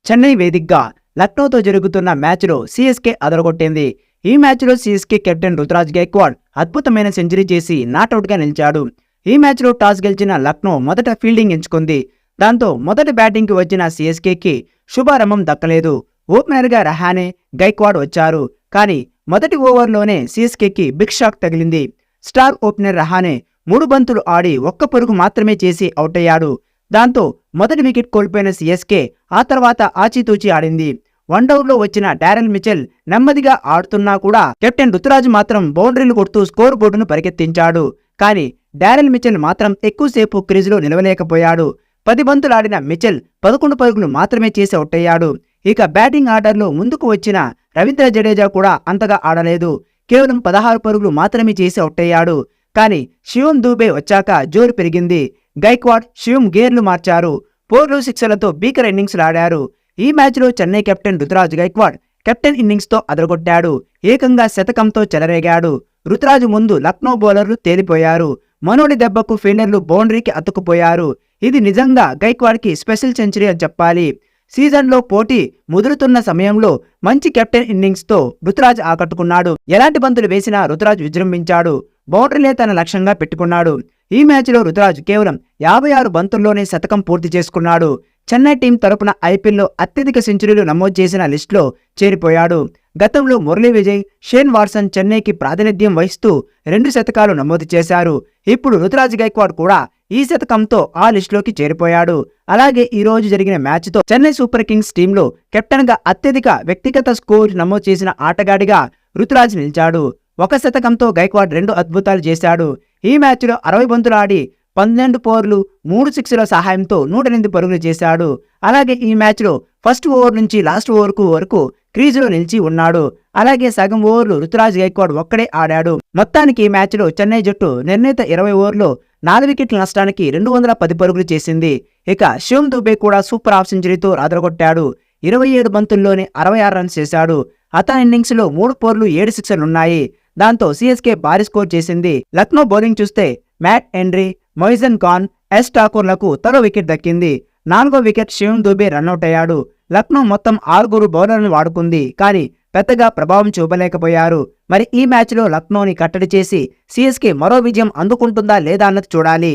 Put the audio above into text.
చెన్నై వేదికగా లక్నోతో జరుగుతున్న మ్యాచ్లో సీఎస్కే అదరగొట్టింది. ఈ మ్యాచ్లో సీఎస్కే కెప్టెన్ రుతురాజ్ గైక్వాడ్ అద్భుతమైన సెంచరీ చేసి నాటౌట్గా నిలిచాడు. ఈ మ్యాచ్లో టాస్ గెలిచిన లక్నో మొదట ఫీల్డింగ్ ఎంచుకుంది. దాంతో మొదటి బ్యాటింగ్కి వచ్చిన సీఎస్కేకి శుభారంభం దక్కలేదు. ఓపెనర్గా రహానే, గైక్వాడ్ వచ్చారు. కానీ మొదటి ఓవర్లోనే సీఎస్కేకి బిగ్ షాక్ తగిలింది. స్టార్ ఓపెనర్ రహానే 3 బంతులు ఆడి ఒక్క పరుగు మాత్రమే చేసి అవుట్ అయ్యాడు. దాంతో మొదటి వికెట్ కోల్పోయిన సీఎస్కే ఆ తర్వాత ఆచితూచి ఆడింది. వన్డౌన్లో వచ్చిన డారెల్ మిచెల్ నెమ్మదిగా ఆడుతున్నా కూడా కెప్టెన్ రుతురాజ్ మాత్రం బౌండరీలు కొడుతూ స్కోర్ బోర్డును పరిగెత్తించాడు. కానీ డారెల్ మిచెల్ మాత్రం ఎక్కువసేపు క్రీజులో నిలవలేకపోయాడు. 10 బంతులాడిన మిచెల్ 11 పరుగులు మాత్రమే చేసి అవుట్ అయ్యాడు. ఇక బ్యాటింగ్ ఆర్డర్లో ముందుకు వచ్చిన రవీంద్ర జడేజా కూడా అంతగా ఆడలేదు. కేవలం 16 పరుగులు మాత్రమే చేసి అవుట్ అయ్యాడు. కానీ శివం దూబే వచ్చాక జోరు పెరిగింది. గైక్వాడ్, శివం గేర్లు మార్చారు. 4 6లతో భీకర ఇన్నింగ్స్ ఆడారు. ఈ మ్యాచ్లో చెన్నై కెప్టెన్ రుతురాజ్ గైక్వాడ్ కెప్టెన్ ఇన్నింగ్స్తో అదరగొట్టాడు. ఏకంగా శతకంతో చెలరేగాడు. రుతురాజ్ ముందు లక్నో బౌలర్లు తేలిపోయారు. మనోడి దెబ్బకు ఫీల్డర్లు బౌండరీకి అతుక్కుపోయారు. ఇది నిజంగా గైక్వాడ్కి స్పెషల్ సెంచరీ అని చెప్పాలి. సీజన్లో పోటీ ముదురుతున్న సమయంలో మంచి కెప్టెన్ ఇన్నింగ్స్తో రుతురాజ్ ఆకట్టుకున్నాడు. ఎలాంటి బంతులు వేసినా రుతురాజ్ విజృంభించాడు. బౌండరీలే తన లక్ష్యంగా పెట్టుకున్నాడు. ఈ మ్యాచ్లో రుతురాజ్ కేవలం 56 బంతుల్లోనే శతకం పూర్తి చేసుకున్నాడు. చెన్నై టీం తరపున ఐపీఎల్లో అత్యధిక సెంచరీలు నమోదు చేసిన లిస్టులో చేరిపోయాడు. గతంలో మురళీ విజయ్, షేన్ వాట్సన్ చెన్నైకి ప్రాతినిధ్యం వహిస్తూ 2 శతకాలు నమోదు చేశారు. ఇప్పుడు రుతురాజ్ గైక్వాడ్ కూడా ఈ శతకంతో ఆ లిస్టులోకి చేరిపోయాడు. అలాగే ఈ రోజు జరిగిన మ్యాచ్తో చెన్నై సూపర్ కింగ్స్ టీంలో కెప్టెన్గా అత్యధిక వ్యక్తిగత స్కోర్ నమోదు చేసిన ఆటగాడిగా రుతురాజ్ నిలిచాడు. 1 శతకంతో గైక్వాడ్ 2 అద్భుతాలు చేశాడు. ఈ మ్యాచ్లో 60 బంతులు ఆడి 12 4లు, 3 6ల సహాయంతో 108 పరుగులు చేశాడు. అలాగే ఈ మ్యాచ్లో ఫస్ట్ ఓవర్ నుంచి లాస్ట్ ఓవర్ వరకు క్రీజులో నిలిచి ఉన్నాడు. అలాగే సగం ఓవర్లు రుతురాజ్ గైక్వాడ్ ఒక్కడే ఆడాడు. మొత్తానికి ఈ మ్యాచ్లో చెన్నై జట్టు నిర్ణీత 20 ఓవర్లో 4 వికెట్ల నష్టానికి 210 పరుగులు చేసింది. ఇక శివం దూబే కూడా సూపర్ హాఫ్ సెంచరీతో రాదరగొట్టాడు. 27 బంతుల్లోనే 66 రన్స్ చేశాడు. అతని ఇన్నింగ్స్లో 3 4లు 7 6లున్నాయి. దాంతో సీఎస్కే భారీ స్కోర్ చేసింది. లక్నో బౌలింగ్ చూస్తే Matt Henry, Mohsin Khan, S ఠాకూర్లకు తరో వికెట్ దక్కింది. 4వ వికెట్ శివం దూబే రన్అట్ అయ్యాడు. లక్నో మొత్తం 6 బౌలర్లను వాడుకుంది. కానీ పెద్దగా ప్రభావం చూపలేకపోయారు. మరి ఈ మ్యాచ్లో లక్నోని కట్టడి చేసి సీఎస్కే మరో విజయం అందుకుంటుందా లేదా అన్నది చూడాలి.